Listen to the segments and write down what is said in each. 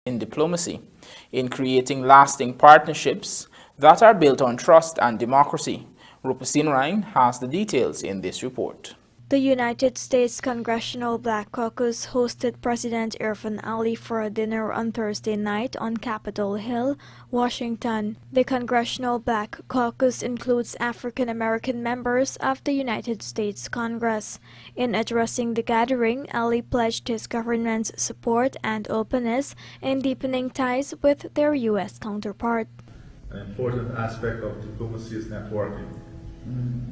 in diplomacy, in creating lasting partnerships that are built on trust and democracy. Rupa Sinrine has the details in this report. The United States Congressional Black Caucus hosted President Irfan Ali for a dinner on Thursday night on Capitol Hill, Washington. The Congressional Black Caucus includes African American members of the United States Congress. In addressing the gathering, Ali pledged his government's support and openness in deepening ties with their U.S. counterpart. An important aspect of diplomacy is networking.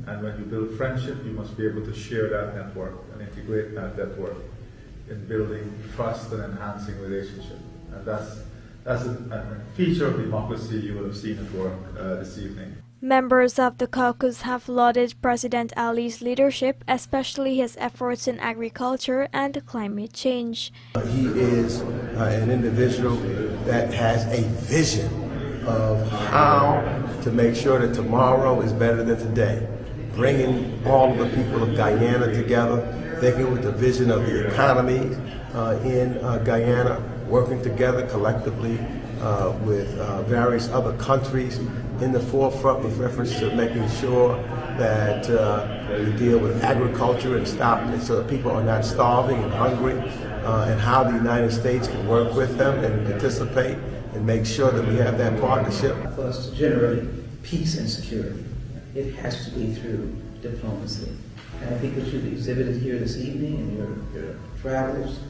And when you build friendship, you must be able to share that network and integrate that network in building trust and enhancing relationship. And that's a feature of democracy you will have seen at work this evening. Members of the caucus have lauded President Ali's leadership, especially his efforts in agriculture and climate change. He is an individual that has a vision of how to make sure that tomorrow is better than today. Bringing all of the people of Guyana together, thinking with the vision of the economy in Guyana, working together collectively with various other countries in the forefront with reference to making sure that we deal with agriculture and stop it so that people are not starving and hungry, and how the United States can work with them and participate and make sure that we have that partnership. For us to generate peace and security, it has to be through diplomacy. And I think what you've exhibited here this evening in your travels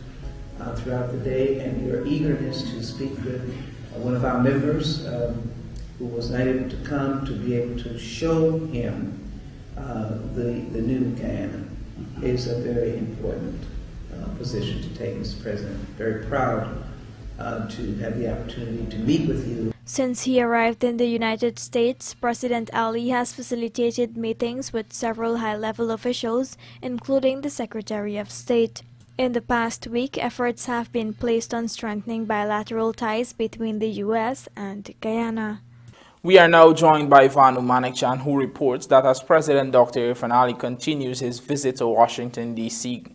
throughout the day and your eagerness to speak with one of our members who was not able to come, to be able to show him the new Guyana is a very important position to take, Mr. President. Very proud to have the opportunity to meet with you. Since he arrived in the United States, President Ali has facilitated meetings with several high-level officials, including the Secretary of State. In the past week, efforts have been placed on strengthening bilateral ties between the U.S. and Guyana. We are now joined by Vanu Manekchan, who reports that as President Dr. Irfan Ali continues his visit to Washington, D.C.,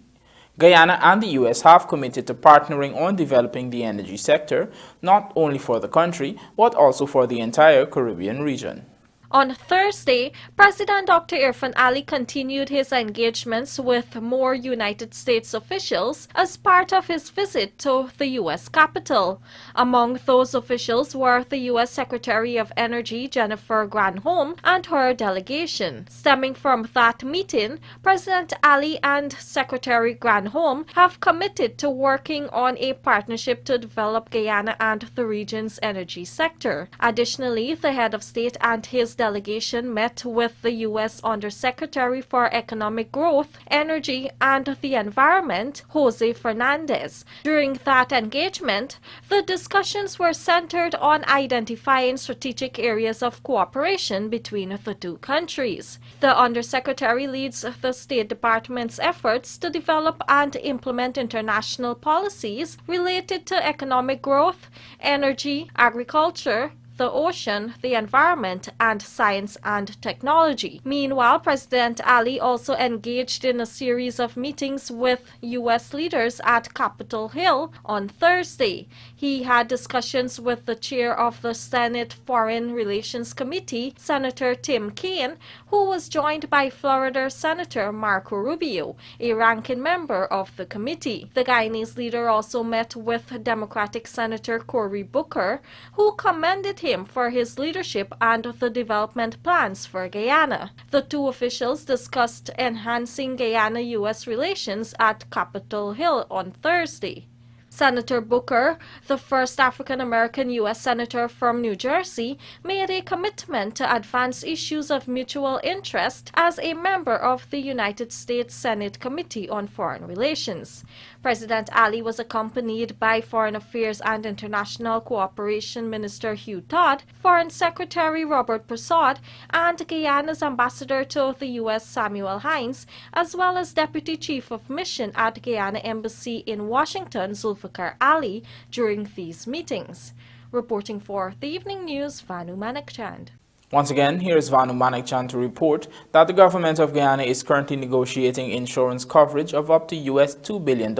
Guyana and the U.S. have committed to partnering on developing the energy sector, not only for the country, but also for the entire Caribbean region. On Thursday, President Dr. Irfan Ali continued his engagements with more United States officials as part of his visit to the U.S. Capitol. Among those officials were the U.S. Secretary of Energy Jennifer Granholm and her delegation. Stemming from that meeting, President Ali and Secretary Granholm have committed to working on a partnership to develop Guyana and the region's energy sector. Additionally, the head of state and his delegation met with the U.S. Undersecretary for Economic Growth, Energy and the Environment, Jose Fernandez. During that engagement, the discussions were centered on identifying strategic areas of cooperation between the two countries. The Undersecretary leads the State Department's efforts to develop and implement international policies related to economic growth, energy, agriculture, the ocean, the environment, and science and technology. Meanwhile, President Ali also engaged in a series of meetings with U.S. leaders at Capitol Hill on Thursday. He had discussions with the chair of the Senate Foreign Relations Committee, Senator Tim Kaine, who was joined by Florida Senator Marco Rubio, a ranking member of the committee. The Guyanese leader also met with Democratic Senator Cory Booker, who commended him for his leadership and the development plans for Guyana. The two officials discussed enhancing Guyana-U.S. relations at Capitol Hill on Thursday. Senator Booker, the first African-American U.S. Senator from New Jersey, made a commitment to advance issues of mutual interest as a member of the United States Senate Committee on Foreign Relations. President Ali was accompanied by Foreign Affairs and International Cooperation Minister Hugh Todd, Foreign Secretary Robert Persaud, and Guyana's Ambassador to the U.S. Samuel Hines, as well as Deputy Chief of Mission at Guyana Embassy in Washington, Zulfikar Ali, during these meetings. Reporting for the Evening News, Vanu Manekchand. Once again, here is Vanu Manikchan to report that the government of Guyana is currently negotiating insurance coverage of up to US $2 billion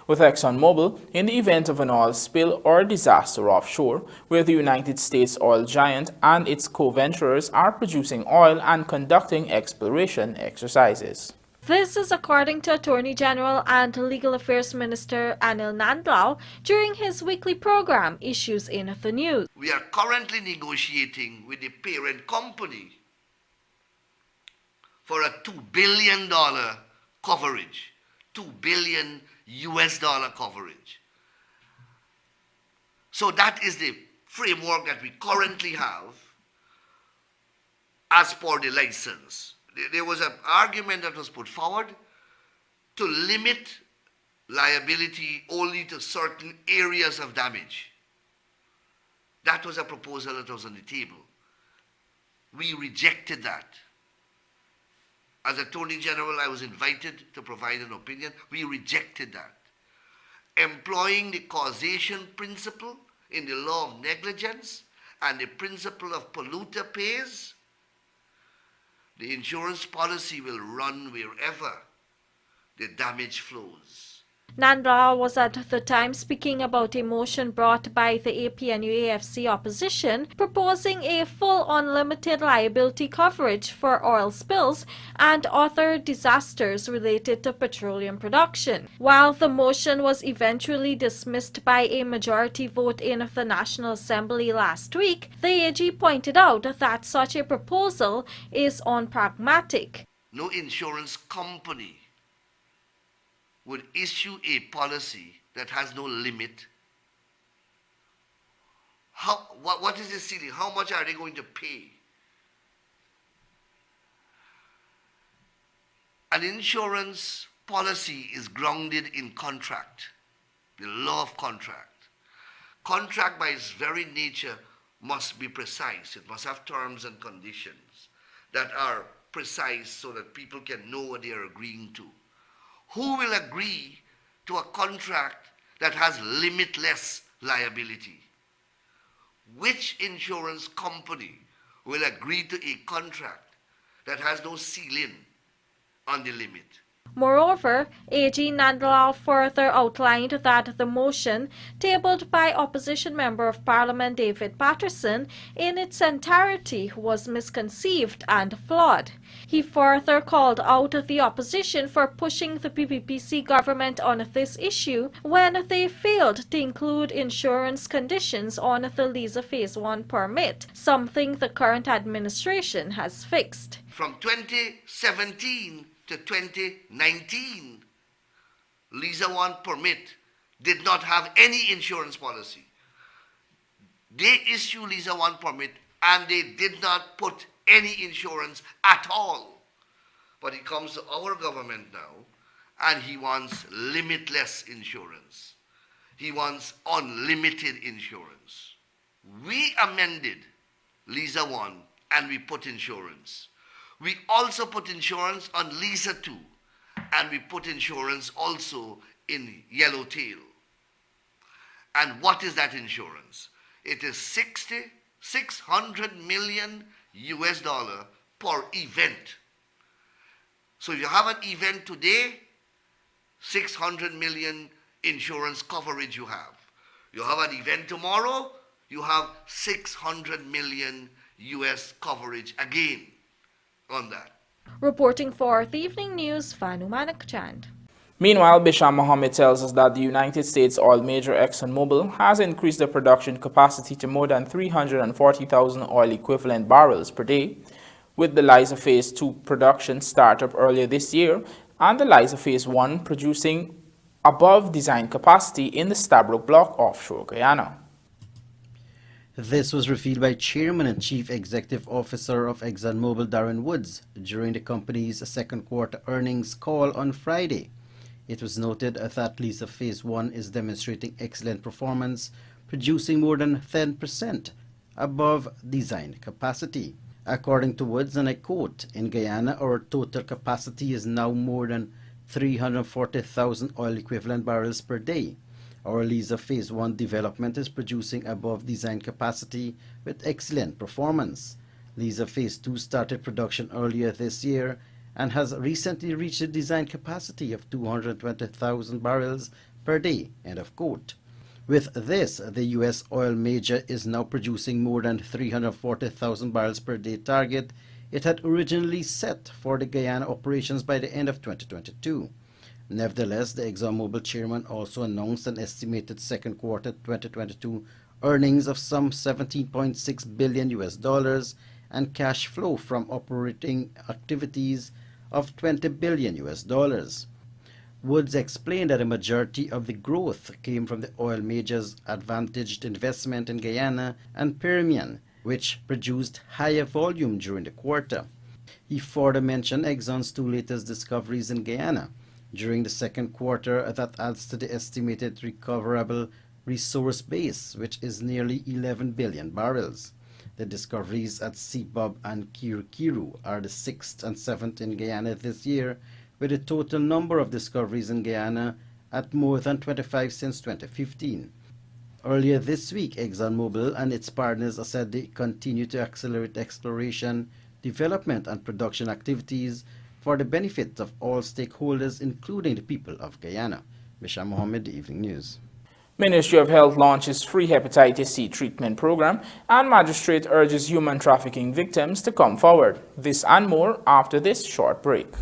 with EXXONMOBIL in the event of an oil spill or disaster offshore, where the United States oil giant and its co-venturers are producing oil and conducting exploration exercises. This is according to Attorney General and Legal Affairs Minister Anil Nandlal during his weekly program, Issues in the News. We are currently negotiating with the parent company for a $2 billion coverage, $2 billion US coverage. So that is the framework that we currently have as per the license. There was an argument that was put forward to limit liability only to certain areas of damage. That was a proposal that was on the table. We rejected that. As Attorney General, I was invited to provide an opinion. We rejected that. Employing the causation principle in the law of negligence and the principle of polluter pays, the insurance policy will run wherever the damage flows. Nandlal was at the time speaking about a motion brought by the APNU-AFC opposition proposing a full unlimited liability coverage for oil spills and other disasters related to petroleum production. While the motion was eventually dismissed by a majority vote in the National Assembly last week, the AG pointed out that such a proposal is unpragmatic. No insurance company would issue a policy that has no limit. What is the ceiling? How much are they going to pay? An insurance policy is grounded in contract, the law of contract. Contract by its very nature must be precise. It must have terms and conditions that are precise so that people can know what they are agreeing to. Who will agree to a contract that has limitless liability? Which insurance company will agree to a contract that has no ceiling on the limit? Moreover, AG Nandlal further outlined that the motion, tabled by Opposition Member of Parliament David Patterson, in its entirety was misconceived and flawed. He further called out the opposition for pushing the PPPC government on this issue when they failed to include insurance conditions on the Liza Phase 1 permit, something the current administration has fixed. From 2017 to 2019, Liza 1 permit did not have any insurance policy. They issue Liza 1 permit and they did not put any insurance at all. But he comes to our government now and he wants limitless insurance. He wants unlimited insurance. We amended Liza 1 and we put insurance. We also put insurance on Liza 2 and we put insurance also in Yellowtail. And what is that insurance? It is $600 million US per event. So if you have an event today, 600 million insurance coverage you have. You have an event tomorrow, you have 600 million US coverage again on that. Reporting for the Evening News, Vanu Manikchan. Meanwhile, Bisham Mohammed tells us that the United States oil major EXXONMOBIL has increased the production capacity to more than 340,000 oil equivalent barrels per day, with the Liza Phase 2 production startup earlier this year and the Liza Phase 1 producing above design capacity in the STABROEK block offshore Guyana. This was revealed by Chairman and Chief Executive Officer of EXXONMOBIL Darren Woods during the company's second quarter earnings call on Friday. It was noted that Liza Phase 1 is demonstrating excellent performance, producing more than 10% above design capacity. According to Woods, and I quote, "In Guyana, our total capacity is now more than 340,000 oil equivalent barrels per day. Our Liza Phase 1 development is producing above design capacity with excellent performance. Liza Phase 2 started production earlier this year and has recently reached a design capacity of 220,000 barrels per day, end of quote. With this, the U.S. oil major is now producing more than 340,000 barrels per day target it had originally set for the Guyana operations by the end of 2022. Nevertheless, the EXXONMOBIL chairman also announced an estimated second quarter 2022 earnings of some $17.6 billion and cash flow from operating activities of $20 billion. Woods explained that a majority of the growth came from the oil major's advantaged investment in Guyana and Permian, which produced higher volume during the quarter. He further mentioned Exxon's two latest discoveries in Guyana during the second quarter that adds to the estimated recoverable resource base, which is nearly 11 billion barrels. The discoveries at Seabob and Kiru are the 6th and 7th in Guyana this year, with a total number of discoveries in Guyana at more than 25 since 2015. Earlier this week, EXXONMOBIL and its partners said they continue to accelerate exploration, development and production activities for the benefit of all stakeholders, including the people of Guyana. Misha Mohammed, Evening News. Ministry of Health launches free hepatitis C treatment program, and magistrate urges human trafficking victims to come forward. This and more after this short break.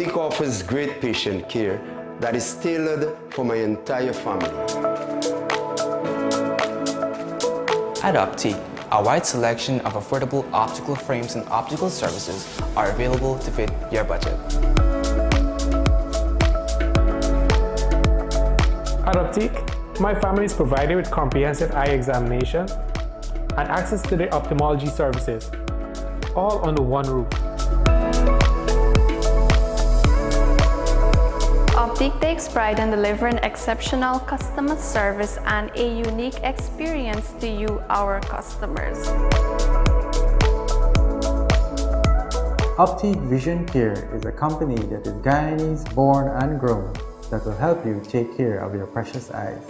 Optic offers great patient care that is tailored for my entire family. At Optic, a wide selection of affordable optical frames and optical services are available to fit your budget. At Optic, my family is provided with comprehensive eye examination and access to the ophthalmology services, all under one roof. Optic takes pride in delivering exceptional customer service and a unique experience to you, our customers. Optic Vision Care is a company that is Guyanese born and grown that will help you take care of your precious eyes.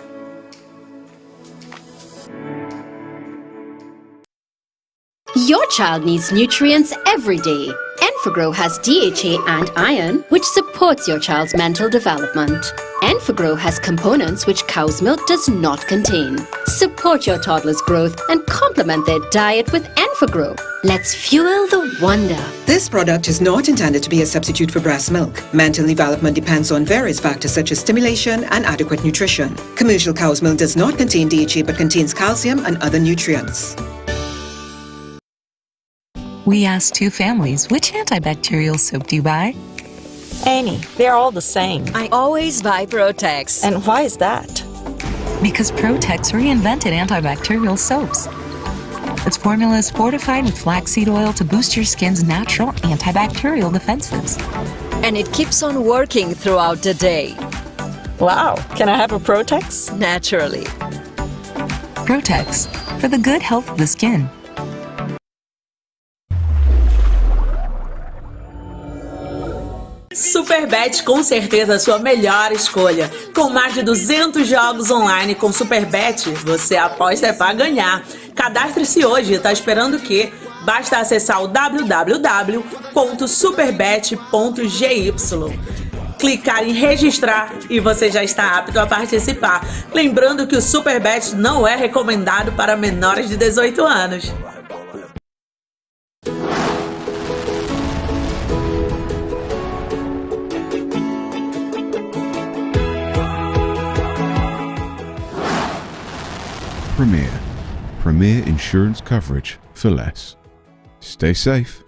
Your child needs nutrients every day. Enfagrow has DHA and iron, which supports your child's mental development. Enfagrow has components which cow's milk does not contain. Support your toddler's growth and complement their diet with Enfagrow. Let's fuel the wonder. This product is not intended to be a substitute for breast milk. Mental development depends on various factors such as stimulation and adequate nutrition. Commercial cow's milk does not contain DHA but contains calcium and other nutrients. We asked two families, which antibacterial soap do you buy? Any. They're all the same. I always buy Protex. And why is that? Because Protex reinvented antibacterial soaps. Its formula is fortified with flaxseed oil to boost your skin's natural antibacterial defenses. And it keeps on working throughout the day. Wow. Can I have a Protex? Naturally. Protex, for the good health of the skin. Superbet com certeza a sua melhor escolha. Com mais de 200 jogos online com Superbet, você aposta para ganhar. Cadastre-se hoje, tá esperando o quê? Basta acessar o www.superbet.gy. Clicar em registrar e você já está apto a participar. Lembrando que o Superbet não é recomendado para menores de 18 anos. Premier insurance coverage for less. Stay safe.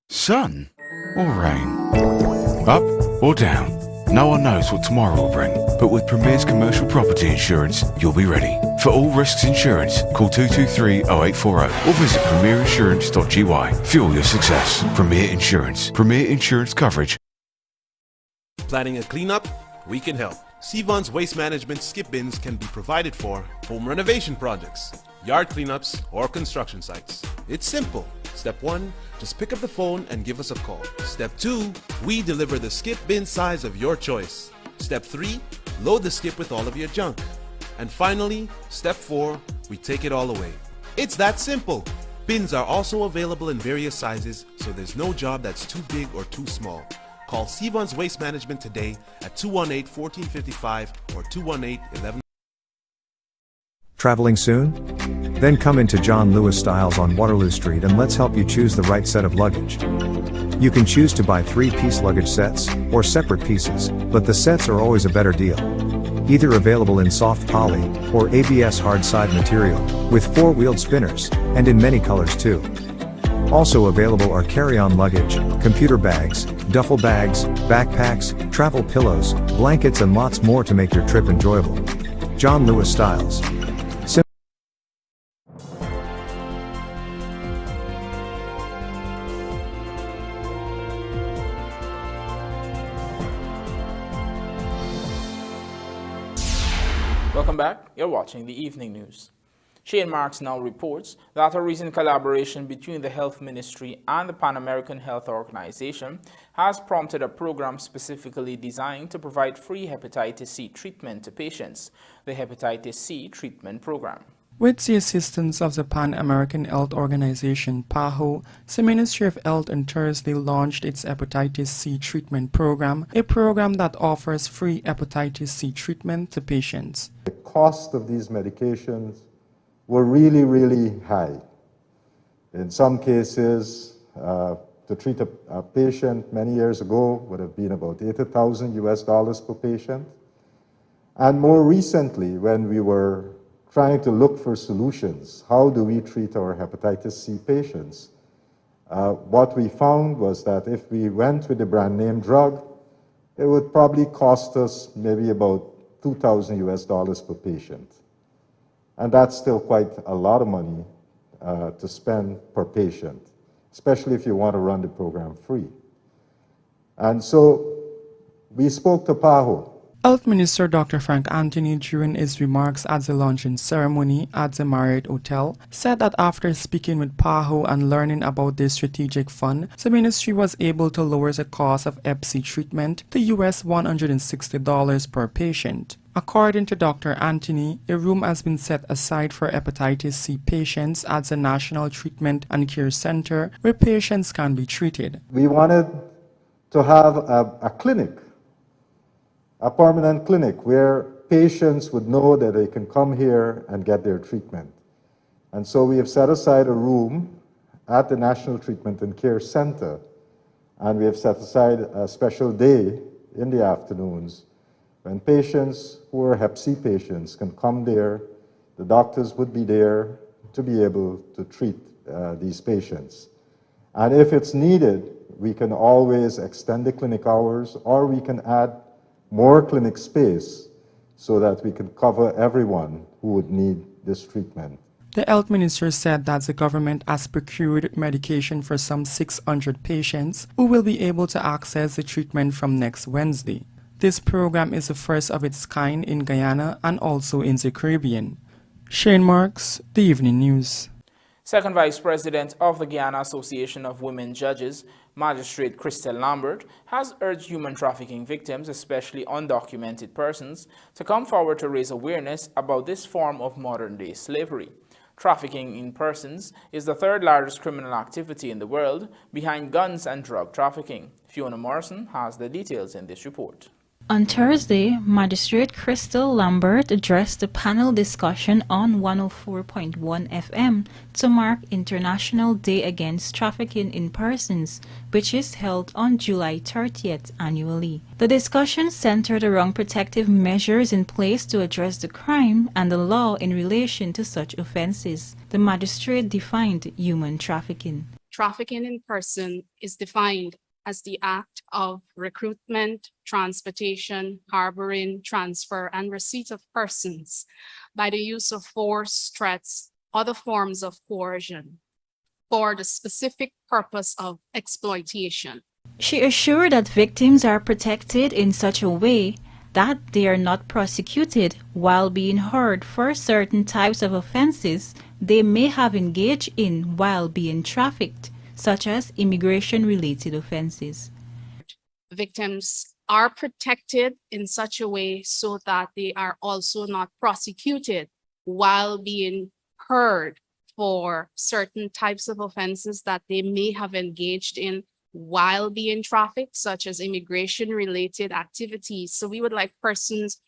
Sun or rain? Up or down? No one knows what tomorrow will bring, but with Premier's commercial property insurance, you'll be ready. For all risks insurance, call 223-0840 or visit premierinsurance.gy. Fuel your success. Premier Insurance. Premier insurance coverage. Planning a cleanup? We can help. Sevon's waste management skip bins can be provided for home renovation projects. yard cleanups, or construction sites. It's simple. Step 1, just pick up the phone and give us a call. Step 2, we deliver the skip bin size of your choice. Step 3, load the skip with all of your junk. And finally, step 4, we take it all away. It's that simple. Bins are also available in various sizes, so there's no job that's too big or too small. Call Sevon's Waste Management today at 218-1455 or 218-11. Traveling soon? Then come into John Lewis Styles on Waterloo Street and let's help you choose the right set of luggage. You can choose to buy 3-piece luggage sets, or separate pieces, but the sets are always a better deal. Either available in soft poly, or ABS hard side material, with 4-wheeled spinners, and in many colors too. Also available are carry-on luggage, computer bags, duffel bags, backpacks, travel pillows, blankets and lots more to make your trip enjoyable. John Lewis Styles. Welcome back. You're watching the Evening News. Shane Marks now reports that a recent collaboration between the Health Ministry and the Pan American Health Organization has prompted a program specifically designed to provide free hepatitis C treatment to patients, the Hepatitis C Treatment Program. With the assistance of the Pan American Health Organization, PAHO, the Ministry of Health on Thursday launched its Hepatitis C Treatment Program, a program that offers free hepatitis C treatment to patients. The cost of these medications were really high. In some cases, to treat a patient many years ago would have been about $80,000 per patient. And more recently, when we were trying to look for solutions, how do we treat our hepatitis C patients? What we found was that if we went with the brand name drug, it would probably cost us maybe about $2,000 per patient. And that's still quite a lot of money to spend per patient, especially if you want to run the program free. And so we spoke to PAHO. Health Minister Dr. Frank Anthony, during his remarks at the launching ceremony at the Marriott Hotel, said that after speaking with PAHO and learning about this strategic fund, the ministry was able to lower the cost of Hep C treatment to US $160 per patient. According to Dr. Anthony, a room has been set aside for hepatitis C patients at the National Treatment and Care Center where patients can be treated. We wanted to have a clinic, a permanent clinic where patients would know that they can come here and get their treatment. And so we have set aside a room at the National Treatment and Care Center, and we have set aside a special day in the afternoons when patients who are Hep C patients can come there. The doctors would be there to be able to treat these patients. And if it's needed, we can always extend the clinic hours, or we can add more clinic space so that we can cover everyone who would need this treatment. The health minister said that the government has procured medication for some 600 patients who will be able to access the treatment from next Wednesday. This program is the first of its kind in Guyana and also in the Caribbean. Shane Marks, The Evening News. Second Vice President of the Guyana Association of Women Judges, Magistrate Christelle Lambert, has urged human trafficking victims, especially undocumented persons, to come forward to raise awareness about this form of modern-day slavery. Trafficking in persons is the third largest criminal activity in the world, behind guns and drug trafficking. Fiona Morrison has the details in this report. On Thursday, Magistrate Christelle Lambert addressed the panel discussion on 104.1 FM to mark International Day Against Trafficking in Persons, which is held on July 30th annually. The discussion centered around protective measures in place to address the crime and the law in relation to such offenses. The magistrate defined human trafficking. Trafficking in person is defined as the act of recruitment, transportation, harboring, transfer, and receipt of persons by the use of force, threats, other forms of coercion for the specific purpose of exploitation. She assured that victims are protected in such a way that they are not prosecuted while being heard for certain types of offenses they may have engaged in while being trafficked, such as immigration-related offenses. Victims are protected in such a way so that they are also not prosecuted while being heard for certain types of offenses that they may have engaged in while being trafficked, such as immigration-related activities. So we would like persons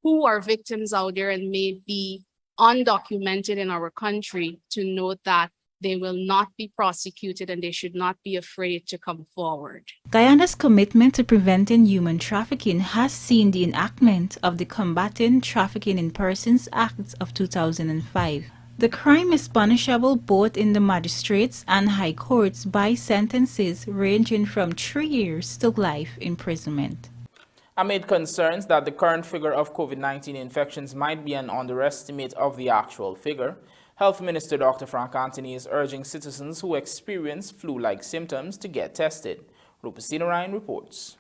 who are victims out there and may be undocumented in our country to know that they will not be prosecuted and they should not be afraid to come forward. Guyana's commitment to preventing human trafficking has seen the enactment of the Combating Trafficking in Persons Act of 2005. The crime is punishable both in the magistrates and high courts by sentences ranging from 3 years to life imprisonment. Amid concerns that the current figure of COVID-19 infections might be an underestimate of the actual figure, Health Minister Dr. Frank Anthony is urging citizens who experience flu-like symptoms to get tested. Rupasina Ryan reports.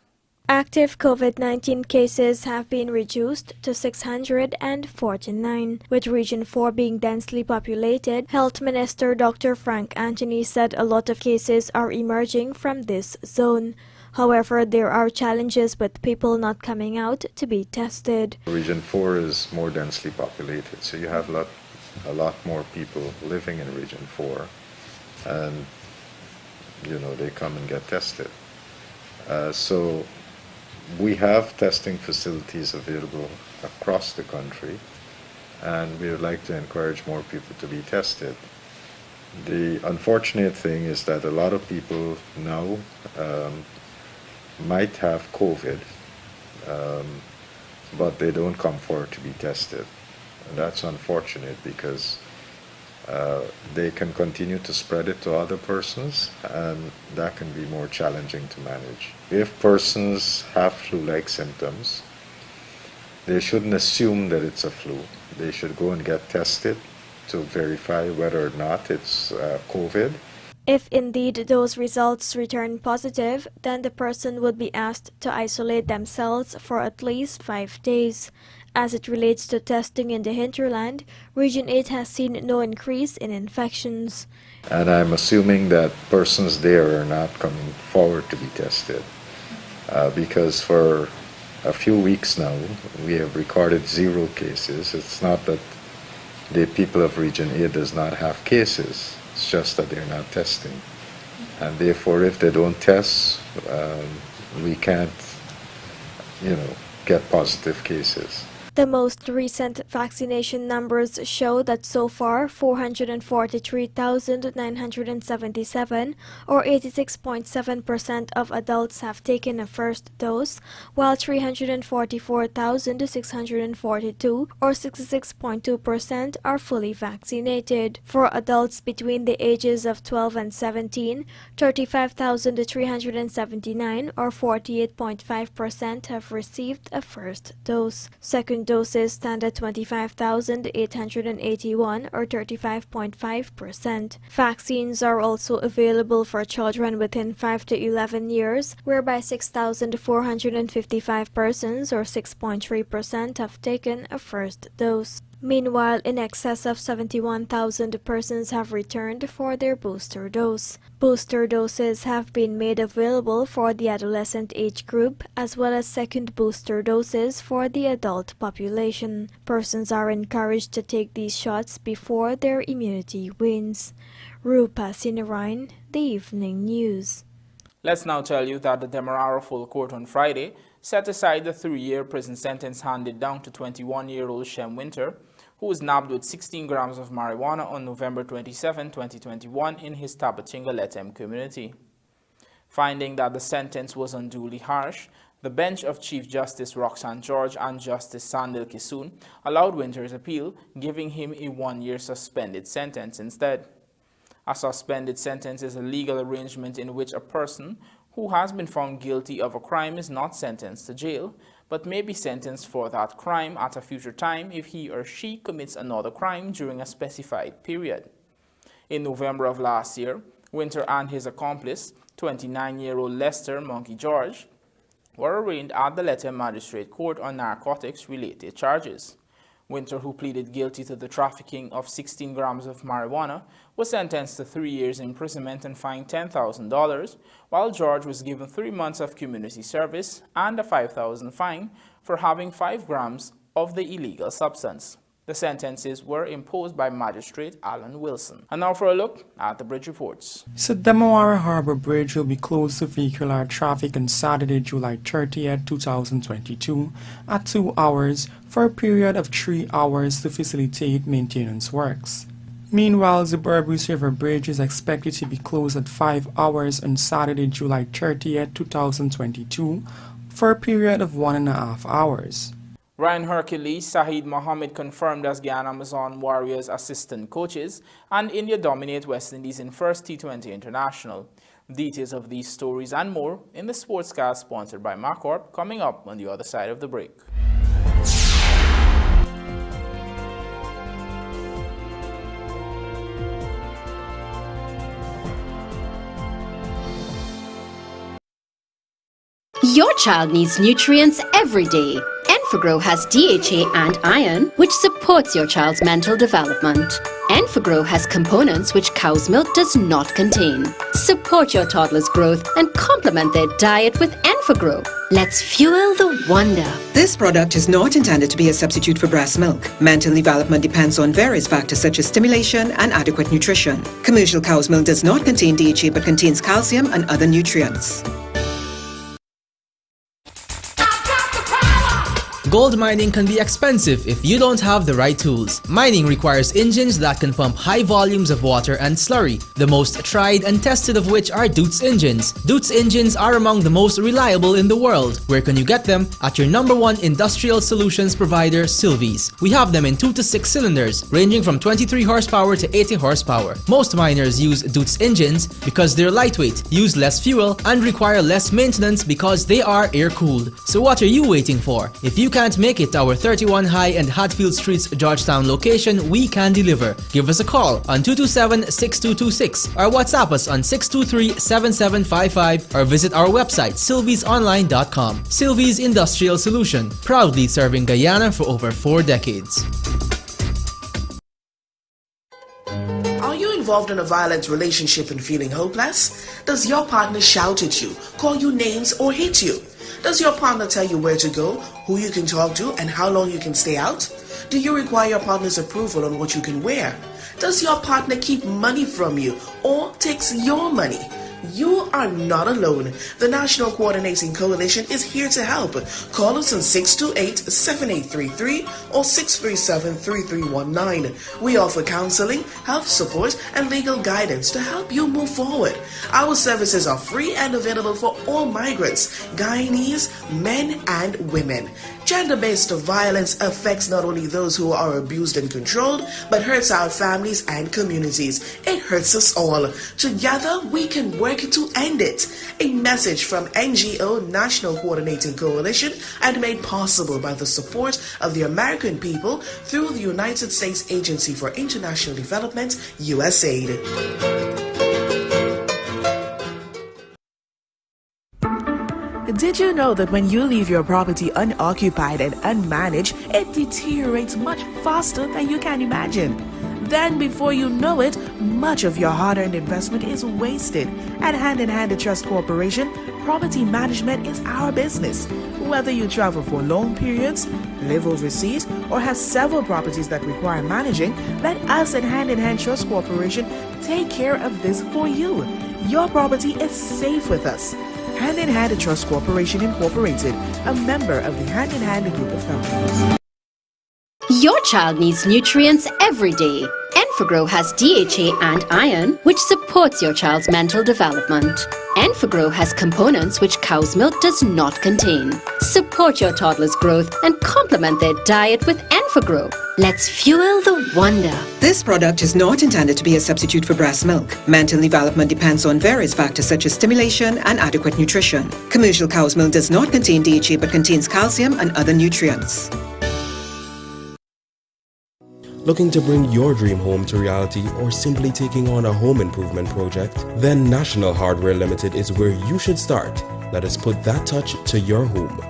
Active COVID-19 cases have been reduced to 649, with Region 4 being densely populated. Health Minister Dr. Frank Anthony said a lot of cases are emerging from this zone. However, there are challenges with people not coming out to be tested. Region 4 is more densely populated, so you have a lot more people living in Region 4, and they come and get tested. So we have testing facilities available across the country, and we would like to encourage more people to be tested. The unfortunate thing is that a lot of people now might have COVID, but they don't come forward to be tested. And that's unfortunate because they can continue to spread it to other persons, and that can be more challenging to manage. If persons have flu-like symptoms, they shouldn't assume that it's a flu. They should go and get tested to verify whether or not it's COVID. If indeed those results return positive, then the person would be asked to isolate themselves for at least 5 days. As it relates to testing in the hinterland, Region 8 has seen no increase in infections. And I'm assuming that persons there are not coming forward to be tested because for a few weeks now we have recorded 0 cases. It's not that the people of Region 8 does not have cases, it's just that they're not testing. And therefore, if they don't test, we can't, get positive cases. The most recent vaccination numbers show that so far 443,977 or 86.7% of adults have taken a first dose, while 344,642 or 66.2% are fully vaccinated. For adults between the ages of 12 and 17, 35,379 or 48.5% have received a first dose. Second doses stand at 25,881 or 35.5%. Vaccines are also available for children within 5 to 11 years, whereby 6,455 persons or 6.3% have taken a first dose. Meanwhile, in excess of 71,000 persons have returned for their booster dose. Booster doses have been made available for the adolescent age group as well as second booster doses for the adult population. Persons are encouraged to take these shots before their immunity wanes. Rupa Sinarayan, The Evening News. Let's now tell you that the Demerara Full Court on Friday set aside the 3-year prison sentence handed down to 21-year-old Shem Winter, who was nabbed with 16 grams of marijuana on November 27, 2021 in his Tabatinga Letem community. Finding that the sentence was unduly harsh, the bench of Chief Justice Roxanne George and Justice Sandil Kisoon allowed Winter's appeal, giving him a 1-year suspended sentence instead. A suspended sentence is a legal arrangement in which a person who has been found guilty of a crime is not sentenced to jail, but may be sentenced for that crime at a future time if he or she commits another crime during a specified period. In November of last year, Winter and his accomplice, 29-year-old Lester Monkey George, were arraigned at the Lethe Magistrate Court on narcotics-related charges. Winter, who pleaded guilty to the trafficking of 16 grams of marijuana, was sentenced to 3 years imprisonment and fined $10,000, while George was given 3 months of community service and a $5,000 fine for having 5 grams of the illegal substance. The sentences were imposed by Magistrate Alan Wilson. And now for a look at the bridge reports. So Demawara Harbor Bridge will be closed to vehicular traffic on Saturday, July 30th, 2022 at 2 hours for a period of 3 hours to facilitate maintenance works. Meanwhile, the Berbice River Bridge is expected to be closed at 5 hours on Saturday, July 30th, 2022 for a period of 1.5 hours. Ryan Hercules, Saeed Mohammed confirmed as Guyana Amazon Warriors assistant coaches, and India dominate West Indies in first T20 International. Details of these stories and more in the Sportscast sponsored by Macorp coming up on the other side of the break. Your child needs nutrients every day. Enfagrow has DHA and iron, which supports your child's mental development. Enfagrow has components which cow's milk does not contain. Support your toddler's growth and complement their diet with Enfagrow. Let's fuel the wonder. This product is not intended to be a substitute for breast milk. Mental development depends on various factors such as stimulation and adequate nutrition. Commercial cow's milk does not contain DHA but contains calcium and other nutrients. Gold mining can be expensive if you don't have the right tools. Mining requires engines that can pump high volumes of water and slurry, the most tried and tested of which are Doots engines. Doots engines are among the most reliable in the world. Where can you get them? At your #1 industrial solutions provider, Sylvies. We have them in 2 to 6 cylinders, ranging from 23 horsepower to 80 horsepower. Most miners use Doots engines because they're lightweight, use less fuel, and require less maintenance because they are air-cooled. So what are you waiting for? If you can't make it to our 31 High and Hatfield Streets Georgetown location, we can deliver. Give us a call on 227-6226 or WhatsApp us on 623-7755 or visit our website sylviesonline.com. Sylvies Industrial Solution, proudly serving Guyana for over 4 decades. Are you involved in a violent relationship and feeling hopeless? Does your partner shout at you, call you names, or hit you? Does your partner tell you where to go, who you can talk to, and how long you can stay out? Do you require your partner's approval on what you can wear? Does your partner keep money from you or takes your money? You are not alone. The National Coordinating Coalition is here to help. Call us on 628-7833 or 637-3319. We offer counseling, health support, and legal guidance to help you move forward. Our services are free and available for all migrants, Guyanese, men, and women. Gender-based violence affects not only those who are abused and controlled, but hurts our families and communities. It hurts us all. Together, we can work to end it. A message from NGO National Coordinating Coalition and made possible by the support of the American people through the United States Agency for International Development, USAID. Did you know that when you leave your property unoccupied and unmanaged, it deteriorates much faster than you can imagine? Then before you know it, much of your hard-earned investment is wasted. At Hand in Hand Trust Corporation, property management is our business. Whether you travel for long periods, live overseas, or have several properties that require managing, let us at Hand in Hand Trust Corporation take care of this for you. Your property is safe with us. Hand in Hand Trust Corporation Incorporated, a member of the Hand in Hand Group of Companies. Your child needs nutrients every day. Enfagrow has DHA and iron, which supports your child's mental development. Enfagrow has components which cow's milk does not contain. Support your toddler's growth and complement their diet with Enfagrow. Let's fuel the wonder. This product is not intended to be a substitute for breast milk. Mental development depends on various factors such as stimulation and adequate nutrition. Commercial cow's milk does not contain DHA but contains calcium and other nutrients. Looking to bring your dream home to reality or simply taking on a home improvement project? Then National Hardware Limited is where you should start. Let us put that touch to your home.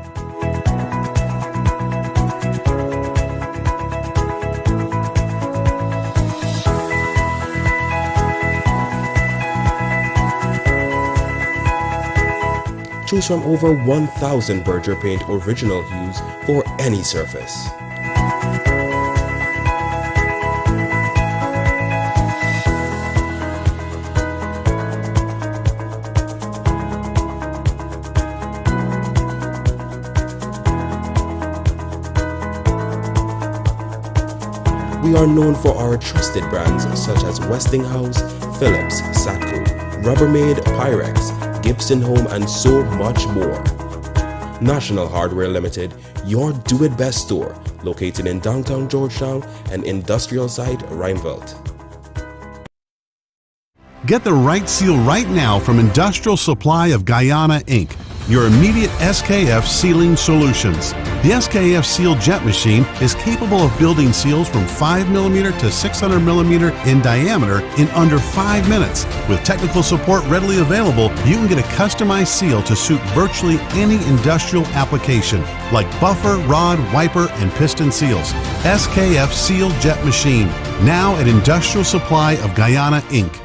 Choose from over 1,000 Berger Paint original hues for any surface. We are known for our trusted brands such as Westinghouse, Philips, Satco, Rubbermaid, Pyrex, Gibson Home, and so much more. National Hardware Limited, your do-it-best store, located in downtown Georgetown and industrial site Rheinveld. Get the right seal right now from Industrial Supply of Guyana, Inc., your immediate SKF sealing solutions. The SKF Seal Jet Machine is capable of building seals from 5mm to 600mm in diameter in under 5 minutes. With technical support readily available, you can get a customized seal to suit virtually any industrial application, like buffer, rod, wiper, and piston seals. SKF Seal Jet Machine, now at Industrial Supply of Guyana, Inc.